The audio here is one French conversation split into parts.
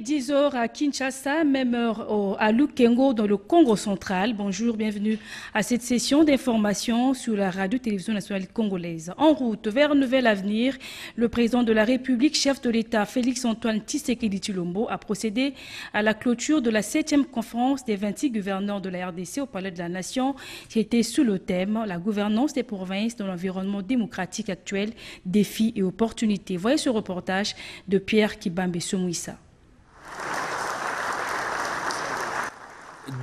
10h à Kinshasa, même heure à Lukengo dans le Congo central. Bonjour, bienvenue à cette session d'information sur la radio-télévision nationale congolaise. En route vers un nouvel avenir, le président de la République, chef de l'État Félix-Antoine Tshisekedi Tshilombo a procédé à la clôture de la 7e conférence des 26 gouverneurs de la RDC au Palais de la Nation, qui était sous le thème « La gouvernance des provinces dans l'environnement démocratique actuel, défis et opportunités ». Voyez ce reportage de Pierre Kibambe Somouissa.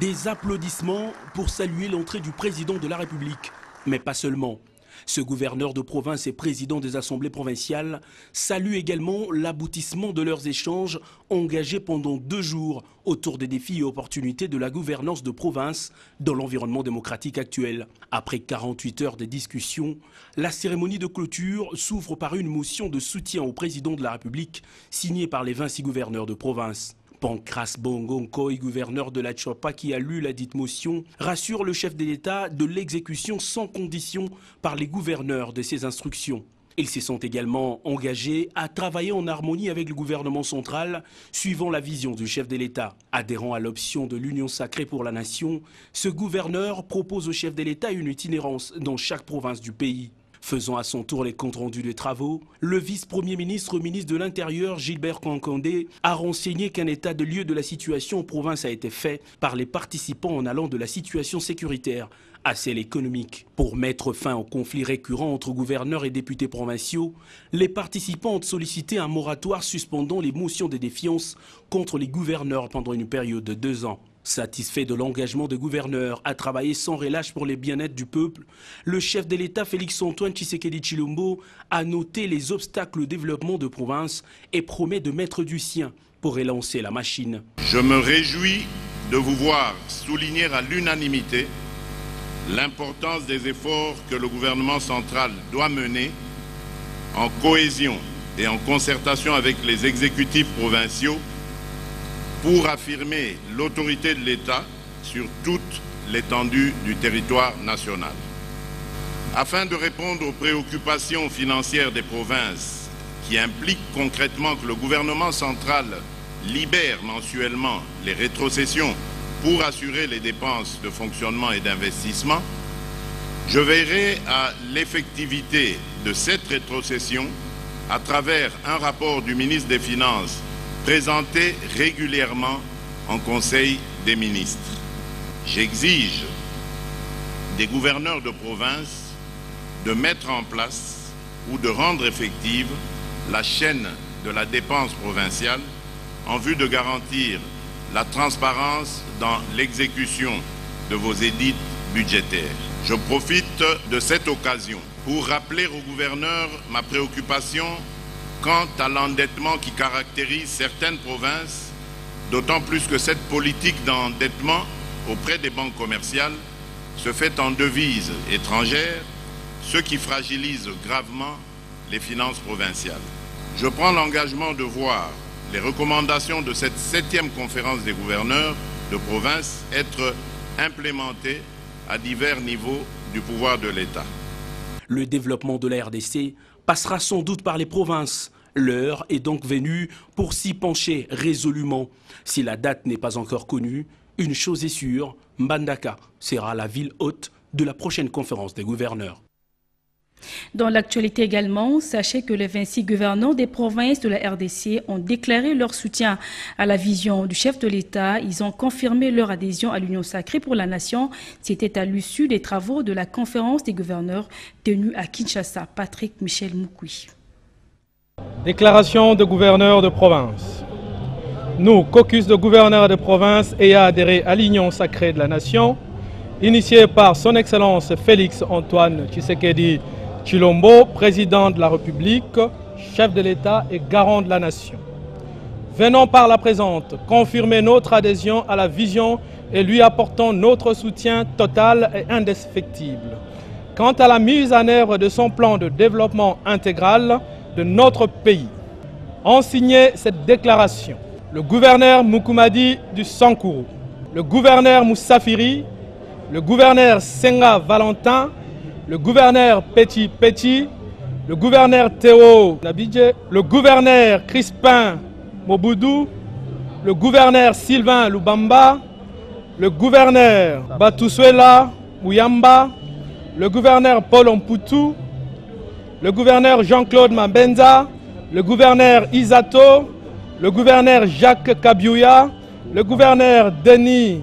Des applaudissements pour saluer l'entrée du président de la République. Mais pas seulement. Ce gouverneur de province et président des assemblées provinciales salue également l'aboutissement de leurs échanges engagés pendant 2 jours autour des défis et opportunités de la gouvernance de province dans l'environnement démocratique actuel. Après 48 heures de discussions, la cérémonie de clôture s'ouvre par une motion de soutien au président de la République signée par les 26 gouverneurs de province. Pancras Bongonkoy, gouverneur de la Tchopa, qui a lu la dite motion, rassure le chef de l'État de l'exécution sans condition par les gouverneurs de ses instructions. Ils se sont également engagés à travailler en harmonie avec le gouvernement central, suivant la vision du chef de l'État. Adhérant à l'option de l'Union sacrée pour la nation, ce gouverneur propose au chef de l'État une itinérance dans chaque province du pays. Faisant à son tour les comptes rendus des travaux, le vice-premier ministre, ministre de l'Intérieur, Gilbert Kankandé, a renseigné qu'un état de lieu de la situation en province a été fait par les participants en allant de la situation sécuritaire à celle économique. Pour mettre fin aux conflits récurrents entre gouverneurs et députés provinciaux, les participants ont sollicité un moratoire suspendant les motions de défiance contre les gouverneurs pendant une période de 2 ans. Satisfait de l'engagement des gouverneurs à travailler sans relâche pour le bien-être du peuple, le chef de l'État Félix-Antoine Tshisekedi Tshilombo a noté les obstacles au développement de province et promet de mettre du sien pour relancer la machine. Je me réjouis de vous voir souligner à l'unanimité l'importance des efforts que le gouvernement central doit mener en cohésion et en concertation avec les exécutifs provinciaux pour affirmer l'autorité de l'État sur toute l'étendue du territoire national. Afin de répondre aux préoccupations financières des provinces qui impliquent concrètement que le gouvernement central libère mensuellement les rétrocessions pour assurer les dépenses de fonctionnement et d'investissement, je veillerai à l'effectivité de cette rétrocession à travers un rapport du ministre des Finances présenté régulièrement en Conseil des ministres. J'exige des gouverneurs de province de mettre en place ou de rendre effective la chaîne de la dépense provinciale en vue de garantir la transparence dans l'exécution de vos édits budgétaires. Je profite de cette occasion pour rappeler aux gouverneurs ma préoccupation quant à l'endettement qui caractérise certaines provinces, d'autant plus que cette politique d'endettement auprès des banques commerciales se fait en devises étrangères, ce qui fragilise gravement les finances provinciales. Je prends l'engagement de voir les recommandations de cette 7e conférence des gouverneurs de province être implémentées à divers niveaux du pouvoir de l'État. Le développement de la RDC passera sans doute par les provinces. L'heure est donc venue pour s'y pencher résolument. Si la date n'est pas encore connue, une chose est sûre, Mbandaka sera la ville hôte de la prochaine conférence des gouverneurs. Dans l'actualité également, sachez que les 26 gouverneurs des provinces de la RDC ont déclaré leur soutien à la vision du chef de l'État. Ils ont confirmé leur adhésion à l'Union sacrée pour la nation. C'était à l'issue des travaux de la conférence des gouverneurs tenue à Kinshasa. Patrick Michel Moukoui. Déclaration de gouverneurs de province. Nous, caucus de gouverneurs de province ayant adhéré à l'Union sacrée de la nation, initiée par son Excellence Félix-Antoine Tshisekedi Tshilombo, président de la République, chef de l'État et garant de la nation. Venons par la présente confirmer notre adhésion à la vision et lui apportons notre soutien total et indéfectible. Quant à la mise en œuvre de son plan de développement intégral de notre pays, ont signé cette déclaration le gouverneur Moukoumadi du Sankourou, le gouverneur Moussafiri, le gouverneur Senga Valentin, le gouverneur Petit Petit, le gouverneur Théo Nabidje, le gouverneur Crispin Moboudou, le gouverneur Sylvain Lubamba, le gouverneur Batusuela Muyamba, le gouverneur Paul Omputu, le gouverneur Jean-Claude Mambenza, le gouverneur Isato, le gouverneur Jacques Kabyouya, le gouverneur Denis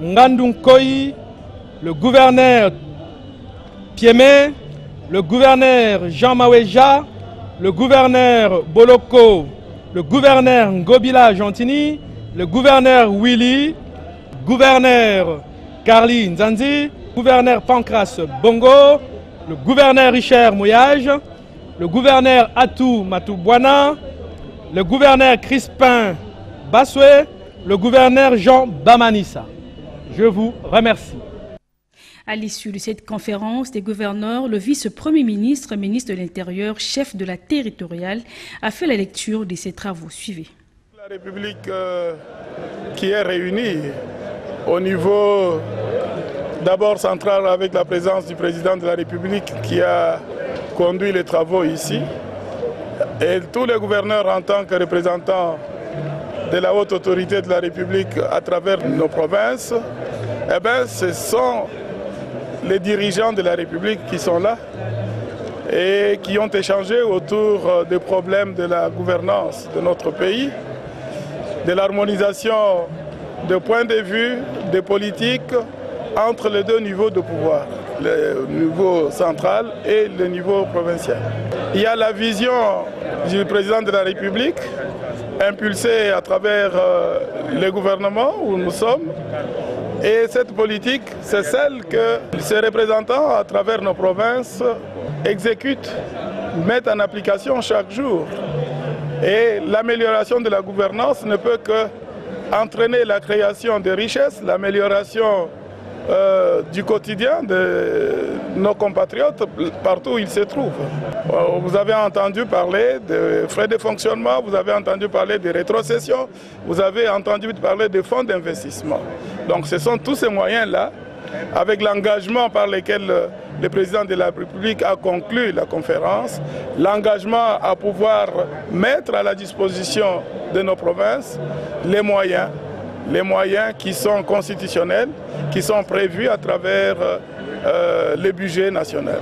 Ngandunkoyi, le gouverneur Piemé, le gouverneur Jean Maweja, le gouverneur Boloko, le gouverneur Ngobila Gentini, le gouverneur Willy, gouverneur Carly Nzanzi, gouverneur Pancras Bongo, le gouverneur Richard Mouyage, le gouverneur Atou Matoubouana, le gouverneur Crispin Basoué, le gouverneur Jean Bamanissa. Je vous remercie. À l'issue de cette conférence des gouverneurs, le vice-premier ministre, ministre de l'Intérieur, chef de la territoriale, a fait la lecture de ses travaux. Suivez. La République qui est réunie au niveau d'abord central avec la présence du président de la République qui a conduit les travaux ici, et tous les gouverneurs en tant que représentants de la haute autorité de la République à travers nos provinces, eh bien, ce sont les dirigeants de la République qui sont là et qui ont échangé autour des problèmes de la gouvernance de notre pays, de l'harmonisation de points de vue, des politiques entre les deux niveaux de pouvoir, le niveau central et le niveau provincial. Il y a la vision du président de la République, impulsée à travers les gouvernements où nous sommes. Et cette politique, c'est celle que ces représentants, à travers nos provinces, exécutent, mettent en application chaque jour. Et l'amélioration de la gouvernance ne peut qu'entraîner la création de richesses, l'amélioration du quotidien de nos compatriotes partout où ils se trouvent. Vous avez entendu parler de frais de fonctionnement, vous avez entendu parler de rétrocession, vous avez entendu parler de fonds d'investissement. Donc ce sont tous ces moyens-là, avec l'engagement par lequel le président de la République a conclu la conférence, l'engagement à pouvoir mettre à la disposition de nos provinces les moyens qui sont constitutionnels, qui sont prévus à travers le budget national.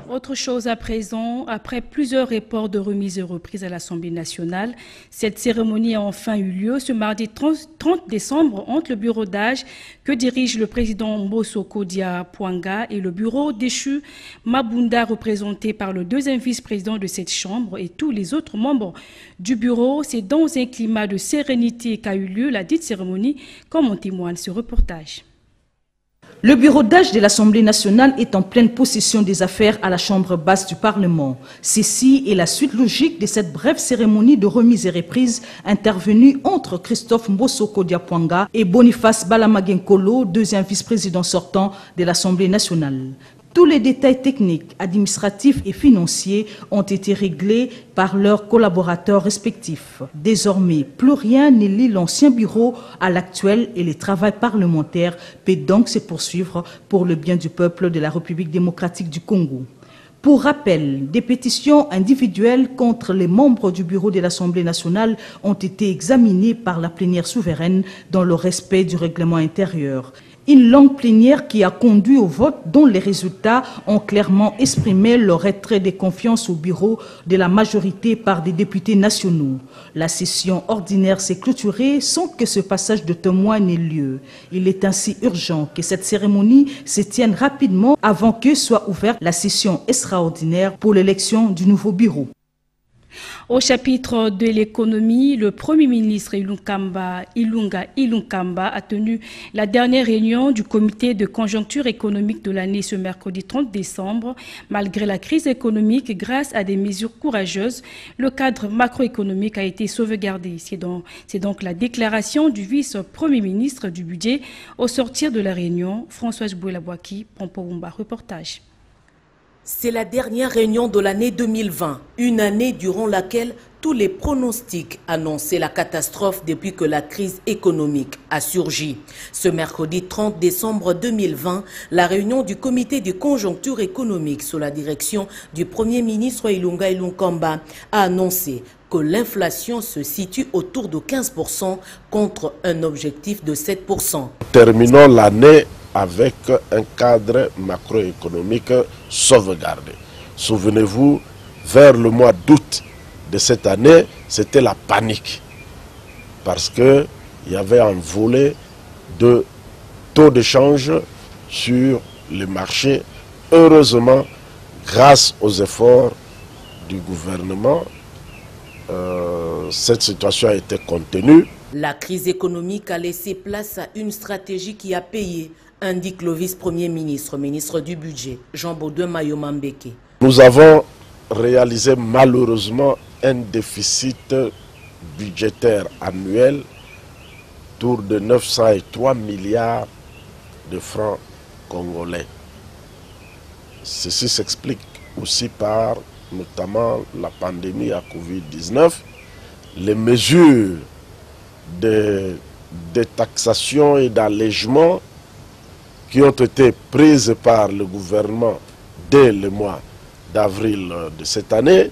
Autre chose à présent, après plusieurs reports de remise et reprise à l'Assemblée nationale, cette cérémonie a enfin eu lieu ce mardi 30 décembre entre le bureau d'âge que dirige le président Mbosoko Dia-Pwanga et le bureau déchu Mabunda, représenté par le deuxième vice-président de cette chambre et tous les autres membres du bureau. C'est dans un climat de sérénité qu'a eu lieu la dite cérémonie, comme en témoigne ce reportage. Le bureau d'âge de l'Assemblée nationale est en pleine possession des affaires à la Chambre basse du Parlement. Ceci est la suite logique de cette brève cérémonie de remise et reprise intervenue entre Christophe Mbosoko Dia-Pwanga et Boniface Balamagenkolo, deuxième vice-président sortant de l'Assemblée nationale. Tous les détails techniques, administratifs et financiers ont été réglés par leurs collaborateurs respectifs. Désormais, plus rien ne lie l'ancien bureau à l'actuel et le travail parlementaire peut donc se poursuivre pour le bien du peuple de la République démocratique du Congo. Pour rappel, des pétitions individuelles contre les membres du bureau de l'Assemblée nationale ont été examinées par la plénière souveraine dans le respect du règlement intérieur. Une longue plénière qui a conduit au vote dont les résultats ont clairement exprimé leur retrait de confiance au bureau de la majorité par des députés nationaux. La session ordinaire s'est clôturée sans que ce passage de témoin n'ait lieu. Il est ainsi urgent que cette cérémonie se tienne rapidement avant que soit ouverte la session extraordinaire pour l'élection du nouveau bureau. Au chapitre de l'économie, le Premier ministre Ilunga Ilunkamba a tenu la dernière réunion du comité de conjoncture économique de l'année ce mercredi 30 décembre. Malgré la crise économique, grâce à des mesures courageuses, le cadre macroéconomique a été sauvegardé. C'est donc la déclaration du vice-premier ministre du budget au sortir de la réunion. Françoise Bouelabouaki, Pompoumba, reportage. C'est la dernière réunion de l'année 2020, une année durant laquelle Tous les pronostics annonçaient la catastrophe depuis que la crise économique a surgi. Ce mercredi 30 décembre 2020, la réunion du comité de conjoncture économique sous la direction du Premier ministre Ilunga Ilunkamba a annoncé que l'inflation se situe autour de 15% contre un objectif de 7%. Terminons l'année avec un cadre macroéconomique sauvegardé. Souvenez-vous, vers le mois d'août de cette année, c'était la panique parce qu'il y avait un volet de taux de change sur les marchés. Heureusement, grâce aux efforts du gouvernement, cette situation a été contenue. La crise économique a laissé place à une stratégie qui a payé, indique le vice-premier ministre, ministre du Budget, Jean-Baudouin Mayomambeke. Nous avons réalisé malheureusement un déficit budgétaire annuel autour de 903 milliards de francs congolais. Ceci s'explique aussi par notamment la pandémie à Covid-19, les mesures de taxation et d'allègement qui ont été prises par le gouvernement dès le mois d'avril de cette année,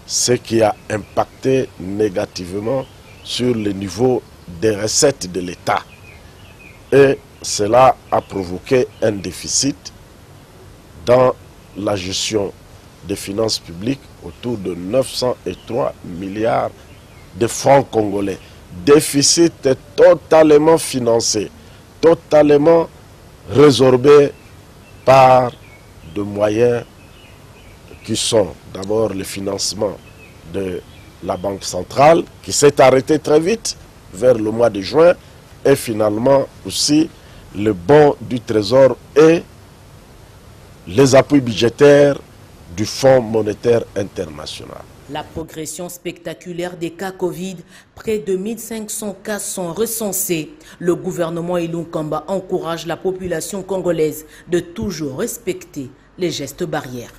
ce qui a impacté négativement sur le niveau des recettes de l'État. Et cela a provoqué un déficit dans la gestion des finances publiques autour de 903 milliards de francs congolais. Déficit totalement financé, totalement résorbé par de moyens qui sont d'abord le financement de la Banque centrale qui s'est arrêté très vite vers le mois de juin et finalement aussi le bon du Trésor et les appuis budgétaires du Fonds monétaire international. La progression spectaculaire des cas Covid, près de 1500 cas sont recensés. Le gouvernement Ilunkamba encourage la population congolaise de toujours respecter les gestes barrières.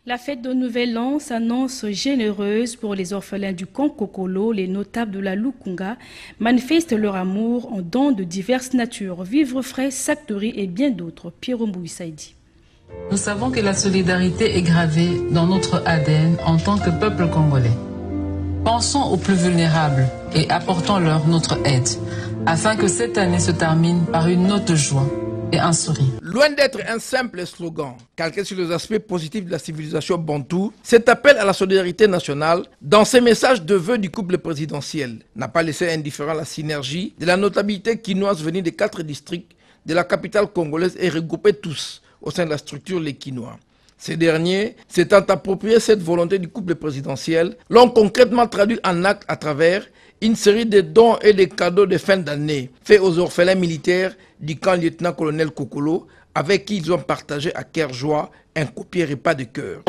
La fête de Nouvel An s'annonce généreuse pour les orphelins du Konkokolo. Les notables de la Lukunga manifestent leur amour en dons de diverses natures, vivres frais, sacs de riz et bien d'autres. Pierre Mbouissaïdi. Nous savons que la solidarité est gravée dans notre ADN en tant que peuple congolais. Pensons aux plus vulnérables et apportons-leur notre aide, afin que cette année se termine par une note de joie et un sourire. Loin d'être un simple slogan, calqué sur les aspects positifs de la civilisation bantoue, cet appel à la solidarité nationale, dans ses messages de vœux du couple présidentiel, n'a pas laissé indifférent la synergie de la notabilité quinoise venue des 4 districts de la capitale congolaise et regroupés tous au sein de la structure Les Quinois. Ces derniers, s'étant approprié cette volonté du couple présidentiel, l'ont concrètement traduit en acte à travers une série de dons et de cadeaux de fin d'année faits aux orphelins militaires du camp lieutenant-colonel Kokolo, avec qui ils ont partagé à cœur joie un copier repas de cœur.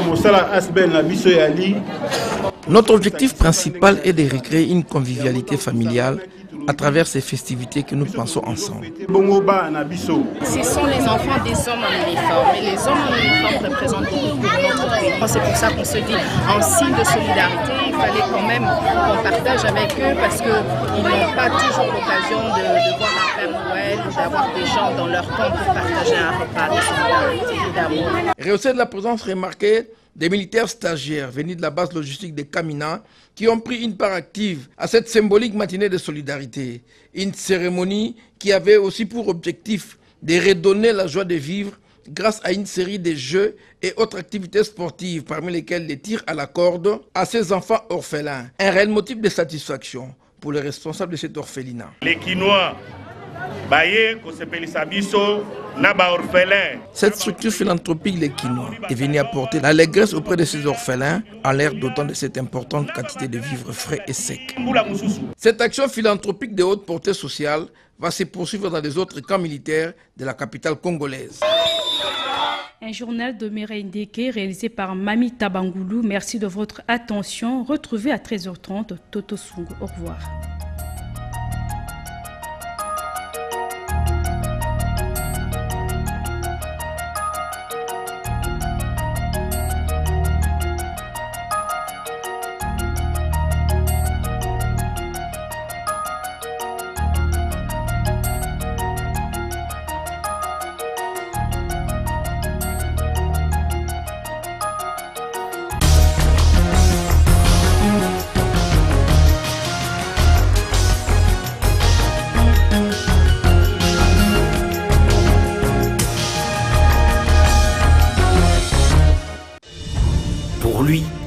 Notre objectif principal est de recréer une convivialité familiale à travers ces festivités que nous pensons ensemble. Ce sont les enfants des hommes en uniforme et les hommes en uniforme représentent beaucoup pour notre pays. C'est pour ça qu'on se dit en signe de solidarité, il fallait quand même qu'on partage avec eux parce qu'ils n'ont pas toujours l'occasion de voir un Père Noël ou d'avoir des gens dans leur camp pour partager un repas de solidarité et d'amour. Rehausser de la présence remarquée des militaires stagiaires venus de la base logistique de Kamina qui ont pris une part active à cette symbolique matinée de solidarité. Une cérémonie qui avait aussi pour objectif de redonner la joie de vivre grâce à une série de jeux et autres activités sportives, parmi lesquelles les tirs à la corde à ces enfants orphelins. Un réel motif de satisfaction pour les responsables de cet orphelinat. Les Quinois. Cette structure philanthropique Les Quinois est venue apporter l'allégresse auprès de ces orphelins en l'air dotant de cette importante quantité de vivres frais et secs. Cette action philanthropique de haute portée sociale va se poursuivre dans les autres camps militaires de la capitale congolaise. Un journal de Mireille Ndeke réalisé par Mami Tabangoulou. Merci de votre attention. Retrouvez à 13h30 Toto Sungu. Au revoir.